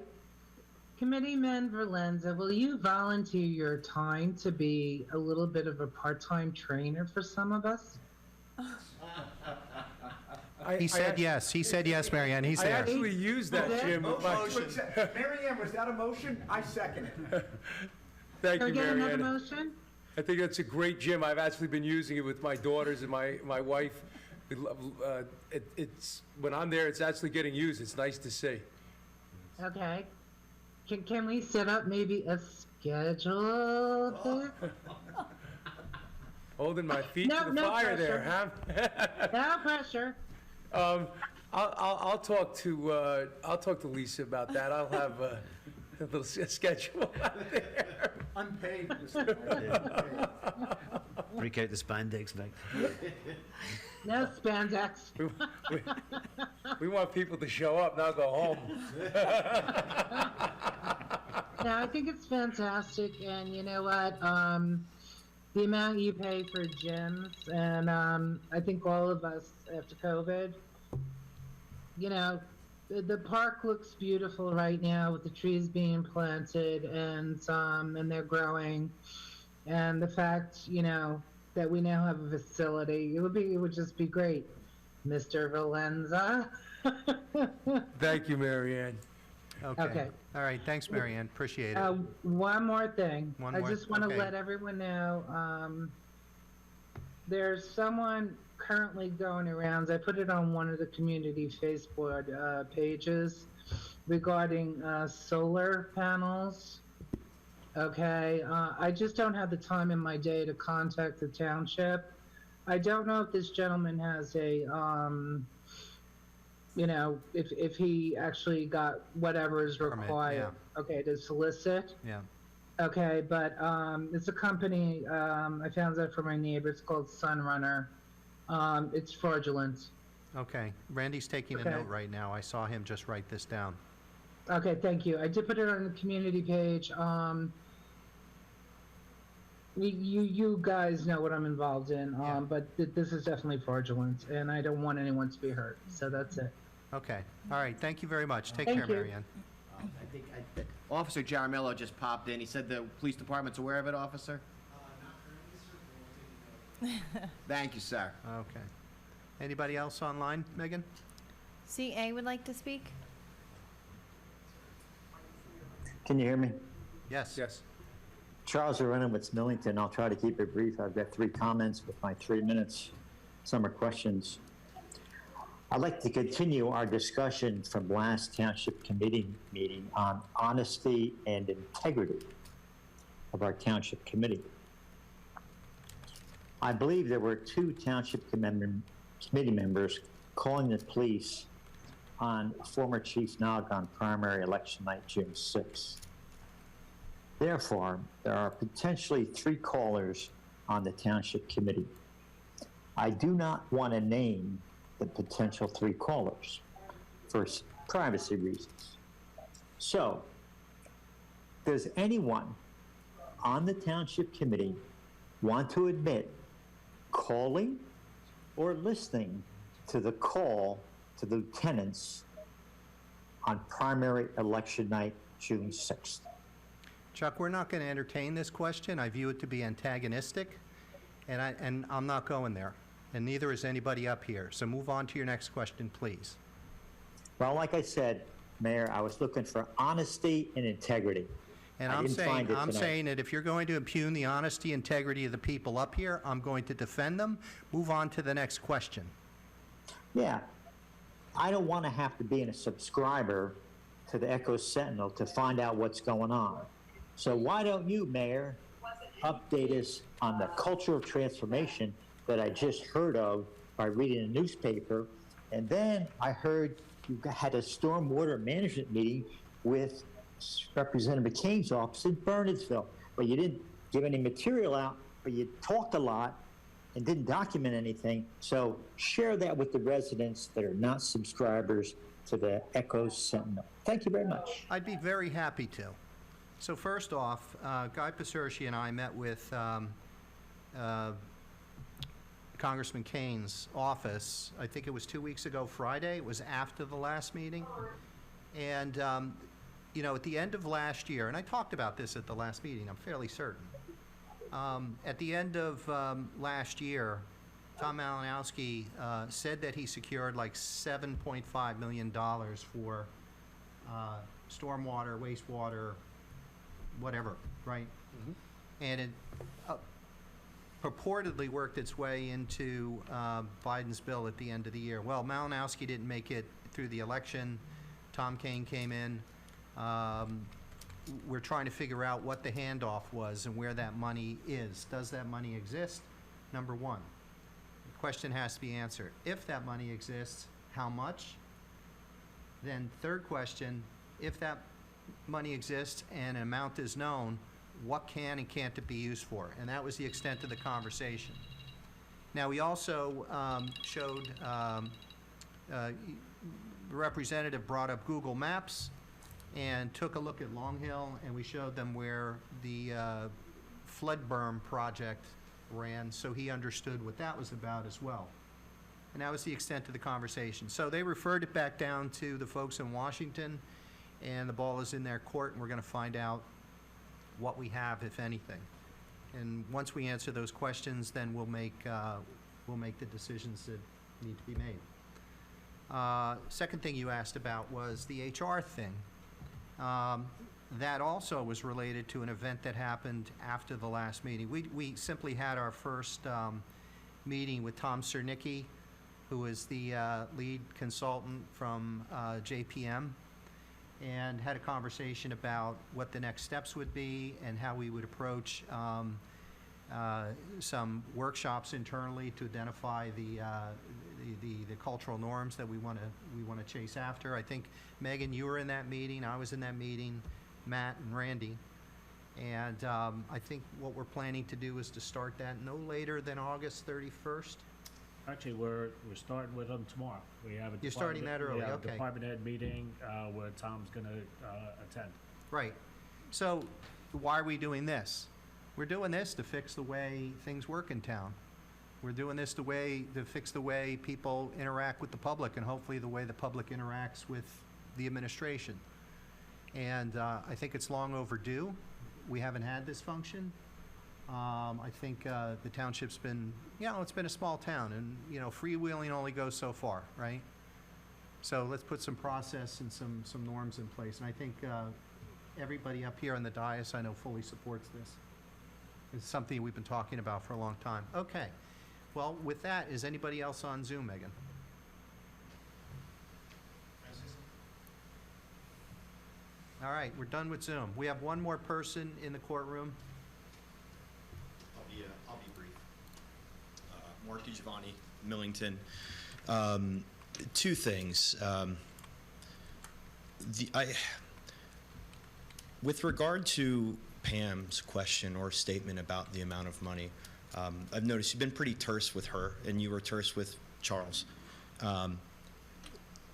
Committeeman Valenza, will you volunteer your time to be a little bit of a part-time trainer for some of us? He said yes. He said yes, Marianne. He's there. I actually used that gym with my... Mary Ann, was that a motion? I second it. Thank Can you, I get Mary another Ann. motion? I think that's a great gym. I've actually been using it with my daughters and my wife. We love, it's when I'm there, it's actually getting used. It's nice to see. Okay. Can we set up maybe a schedule there? Holding my feet No, to the no fire there, pressure. huh? No pressure. I'll talk to Lisa about that. I'll have a little schedule out there. Unpaid. Break out the spandex, Vic. No spandex. We want people to show up, not go home. No, I think it's fantastic, and you know what? The amount you pay for gyms, and I think all of us after COVID, you know, the park looks beautiful right now with the trees being planted and they're growing, and the fact, you know, that we now have a facility, it would just be great, Mr. Valenza. Thank you, Mary Ann. Okay. All right. Thanks, Marianne. Appreciate it. One more thing. One I more? just want to Okay. let everyone know, there's someone currently going around, I put it on one of the community Facebook pages regarding solar panels. Okay, I just don't have the time in my day to contact the township. I don't know if this gentleman has a, you know, if he actually got whatever is Permit, required, okay, to solicit. Yeah. Okay, but it's a company, I found out from my neighbor, it's called Sunrunner. It's fraudulent. Okay. Randy's taking a Okay. note right now. I saw him just write this down. Okay, thank you. I did put it on the community page. You guys know what I'm involved in, but this is definitely fraudulent, and I don't want anyone to be hurt, so that's it. Okay, all right, thank you very much. Take Thank care, you. Mary Ann. I think Officer Jaramillo just popped in. He said the police department's aware of it, officer? Thank you, sir. Okay. Anybody else online, Megan? CA would like to speak? Can you hear me? Yes. Yes. Charles Aronowitz, Millington. I'll try to keep it brief. I've got 3 comments with my 3 minutes. Some are questions. I'd like to continue our discussion from last Township Committee meeting on honesty and integrity of our Township Committee. I believe there were 2 Township Committee members calling the police on former Chief Nog on primary election night, June 6th. Therefore, there are potentially 3 callers on the Township Committee. I do not want to name the potential 3 callers for privacy reasons. So, does anyone on the Township Committee want to admit calling or listening to the call to the lieutenants on primary election night, June 6th? Chuck, we're not going to entertain this question. I view it to be antagonistic, and I'm not going there, and neither is anybody up here. So move on to your next question, please. Well, like I said, Mayor, I was looking for honesty and integrity. And I I'm didn't find it tonight. saying that if you're going to impugn the honesty, integrity of the people up here, I'm going to defend them. Move on to the next question. Yeah, I don't want to have to be a subscriber to the Echo Sentinel to find out what's going on. So why don't you, Mayor, update us on the cultural transformation that I just heard of by reading a newspaper, and then I heard you had a stormwater management meeting with Representative McCain's office in Bernardsville, but you didn't give any material out, but you talked a lot and didn't document anything. So share that with the residents that are not subscribers to the Echo Sentinel. Thank you very much. I'd be very happy to. So first off, Guy Pasurci and I met with Congressman Kane's office, I think it was 2 weeks ago Friday. It was after the last meeting. And, you know, at the end of last year, and I talked about this at the last meeting, I'm fairly certain. At the end of last year, Tom Malinowski said that he secured like $7.5 million for stormwater, wastewater, whatever, right? And it purportedly worked its way into Biden's bill at the end of the year. Well, Malinowski didn't make it through the election. Tom Kane came in. We're trying to figure out what the handoff was and where that money is. Does that money exist? Number one. The question has to be answered. If that money exists, how much? Then third question, if that money exists and an amount is known, what can and can't it be used for? And that was the extent of the conversation. Now, we also showed, the representative brought up Google Maps and took a look at Long Hill, and we showed them where the flood berm project ran, so he understood what that was about as well. And that was the extent of the conversation. So they referred it back down to the folks in Washington, and the ball is in their court, and we're going to find out what we have, if anything. And once we answer those questions, then we'll make the decisions that need to be made. Second thing you asked about was the HR thing. That also was related to an event that happened after the last meeting. We simply had our first meeting with Tom Cernicki, who is the lead consultant from JPM, and had a conversation about what the next steps would be and how we would approach some workshops internally to identify the cultural norms that we want to chase after. I think, Megan, you were in that meeting. I was in that meeting. Matt and Randy. And I think what we're planning to do is to start that no later than August 31st. Actually, we're starting with them tomorrow. We have a You're starting that early, we have a okay. department head meeting where Tom's going to attend. Right. So why are we doing this? We're doing this to fix the way things work in town. We're doing this to fix the way people interact with the public, and hopefully the way the public interacts with the administration. And I think it's long overdue. We haven't had this function. I think the township's been, it's been a small town, and, freewheeling only goes so far, right? So let's put some process and some norms in place. And I think everybody up here on the dais, I know, fully supports this. It's something we've been talking about for a long time. Okay. Well, with that, is anybody else on Zoom, Megan? All right, we're done with Zoom. We have one more person in the courtroom. I'll be brief. Mark DiGiovanni, Millington. Two things. With regard to Pam's question or statement about the amount of money, I've noticed you've been pretty terse with her, and you were terse with Charles.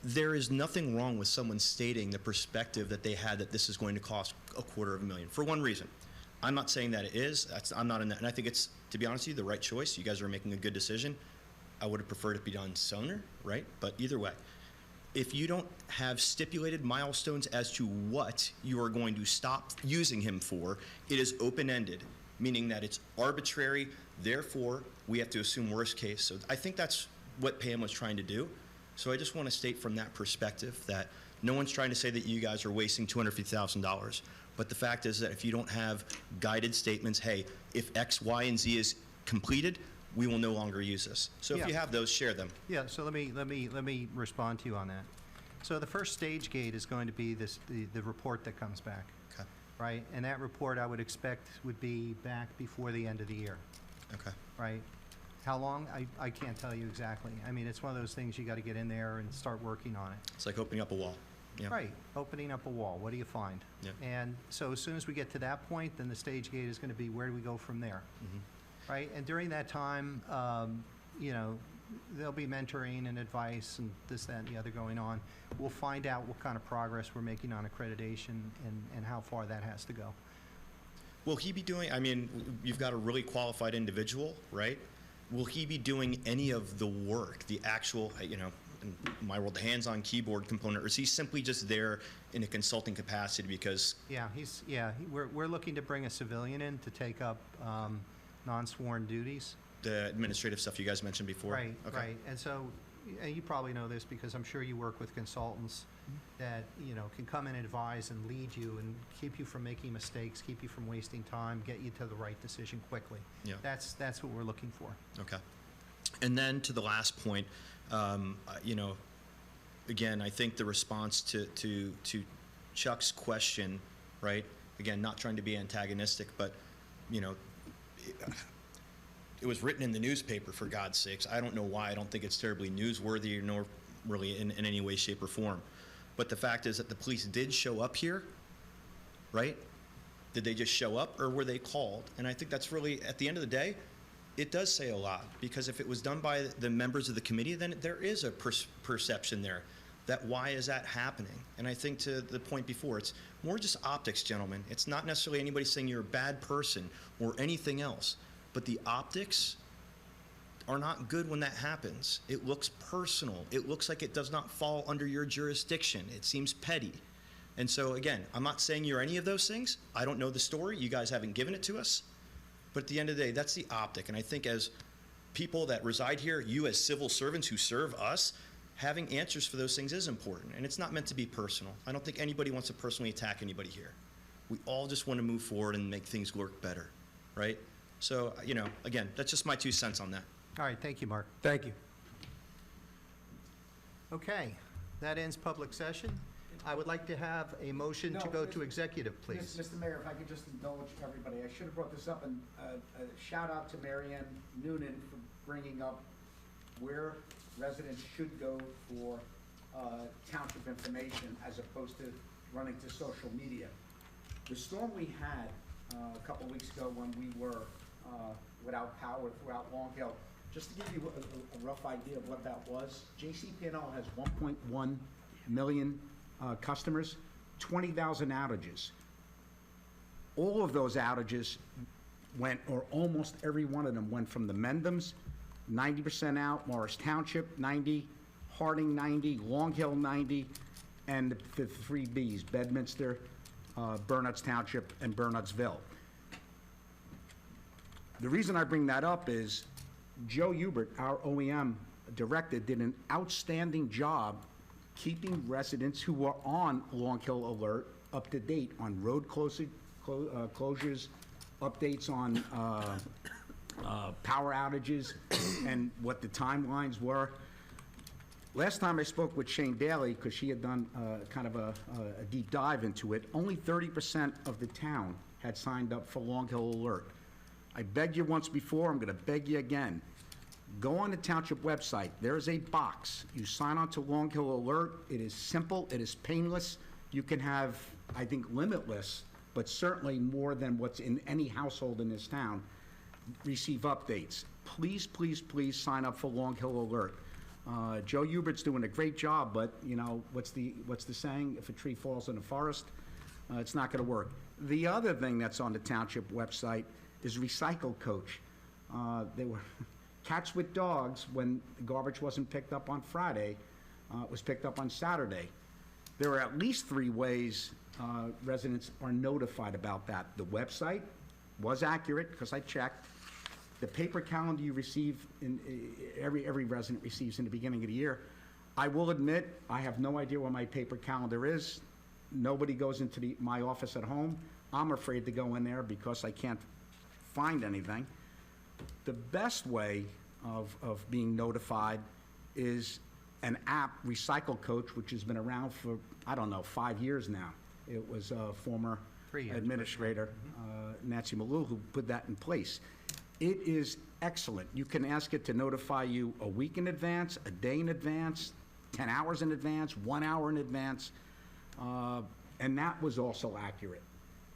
There is nothing wrong with someone stating the perspective that they had that this is going to cost $250,000 for one reason. I'm not saying that it is. I'm not in that, and I think it's, to be honest with you, the right choice. You guys are making a good decision. I would have preferred it be done sooner, right? But either way, if you don't have stipulated milestones as to what you are going to stop using him for, it is open-ended, meaning that it's arbitrary. Therefore, we have to assume worst case. So I think that's what Pam was trying to do. So I just want to state from that perspective that no one's trying to say that you guys are wasting $250,000. But the fact is that if you don't have guided statements, hey, if X, Y, and Z is completed, we will no longer use this. So if you have those, share them. Yeah, so let me respond to you on that. So the first stage gate is going to be the report that comes back. Okay. Right? And that report I would expect would be back before the end of the year. Okay. Right? How long? I can't tell you exactly. I mean, it's one of those things you got to get in there and start working on it. It's like opening up a wall. Yeah. Right, opening up a wall. What do you find? Yeah. And so as soon as we get to that point, then the stage gate is going to be where do we go from there? Mm-hmm. Right? And during that time, there'll be mentoring and advice and this, that, and the other going on. We'll find out what kind of progress we're making on accreditation and how far that has to go. Will he be doing, I mean, you've got a really qualified individual, right? Will he be doing any of the work, the actual, in my world, the hands-on keyboard component, or is he simply just there in a consulting capacity because? We're looking to bring a civilian in to take up non-sworn duties. The administrative stuff you guys mentioned before? Right, Okay. right. And so, and you probably know this because I'm sure you work with consultants that, can come and advise and lead you and keep you from making mistakes, keep you from wasting time, get you to the right decision quickly. Yeah. That's what we're looking for. Okay. And then to the last point, again, I think the response to Chuck's question, right? Again, not trying to be antagonistic, but, it was written in the newspaper, for God's sakes. I don't know why. I don't think it's terribly newsworthy nor really in any way, shape, or form. But the fact is that the police did show up here, right? Did they just show up, or were they called? And I think that's really, at the end of the day, it does say a lot, because if it was done by the members of the committee, then there is a perception there that why is that happening? And I think to the point before, it's more just optics, gentlemen. It's not necessarily anybody saying you're a bad person or anything else, but the optics are not good when that happens. It looks personal. It looks like it does not fall under your jurisdiction. It seems petty. And so again, I'm not saying you're any of those things. I don't know the story. You guys haven't given it to us. But at the end of the day, that's the optic. And I think as people that reside here, you as civil servants who serve us, having answers for those things is important. And it's not meant to be personal. I don't think anybody wants to personally attack anybody here. We all just want to move forward and make things work better, right? So, again, that's just my 2 cents on that. All right, thank you, Mark. Thank you. Okay, that ends public session. I would like to have a motion to go to executive, please. Mr. Mayor, if I could just indulge everybody, I should have brought this up, and a shout out to Marianne Noonan for bringing up where residents should go for township information as opposed to running to social media. The storm we had a couple of weeks ago when we were without power throughout Long Hill, just to give you a rough idea of what that was, JCP&L has 1.1 million customers, 20,000 outages. All of those outages went, or almost every one of them went from the Mendhams, 90% out, Morris Township, 90, Harding, 90, Long Hill, 90, and the three Bs, Bedminster, Burnetts Township, and Burnettsville. The reason I bring that up is Joe Hubert, our OEM director, did an outstanding job keeping residents who were on Long Hill Alert up to date on road closures, updates on power outages, and what the timelines were. Last time I spoke with Shane Daly, because she had done kind of a deep dive into it, only 30% of the town had signed up for Long Hill Alert. I begged you once before, I'm going to beg you again. Go on the township website. There is a box. You sign on to Long Hill Alert. It is simple. It is painless. You can have, I think, limitless, but certainly more than what's in any household in this town, receive updates. Please, please, please sign up for Long Hill Alert. Joe Hubert's doing a great job, but you know, what's the saying? If a tree falls in the forest, it's not going to work. The other thing that's on the township website is Recycle Coach. They were Cats with Dogs, when the garbage wasn't picked up on Friday, it was picked up on Saturday. There are at least 3 ways residents are notified about that. The website was accurate, because I checked. The paper calendar you receive, every resident receives in the beginning of the year. I will admit, I have no idea where my paper calendar is. Nobody goes into my office at home. I'm afraid to go in there because I can't find anything. The best way of being notified is an app, Recycle Coach, which has been around for, I don't know, 5 years now. It was a former 3 years. administrator, Nancy Malou, who put that in place. It is excellent. You can ask it to notify you a week in advance, a day in advance, 10 hours in advance, 1 hour in advance, and that was also accurate.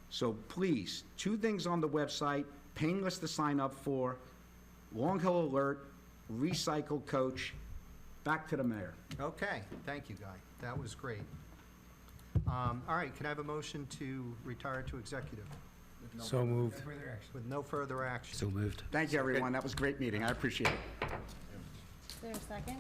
So please, 2 things on the website, painless to sign up for, Long Hill Alert, Recycle Coach. Back to the mayor. Okay, thank you, Guy. That was great. All right, can I have a motion to retire to executive? So moved. With no further action. So moved. Thank you, everyone. That was a great meeting. I appreciate it. Is there a second?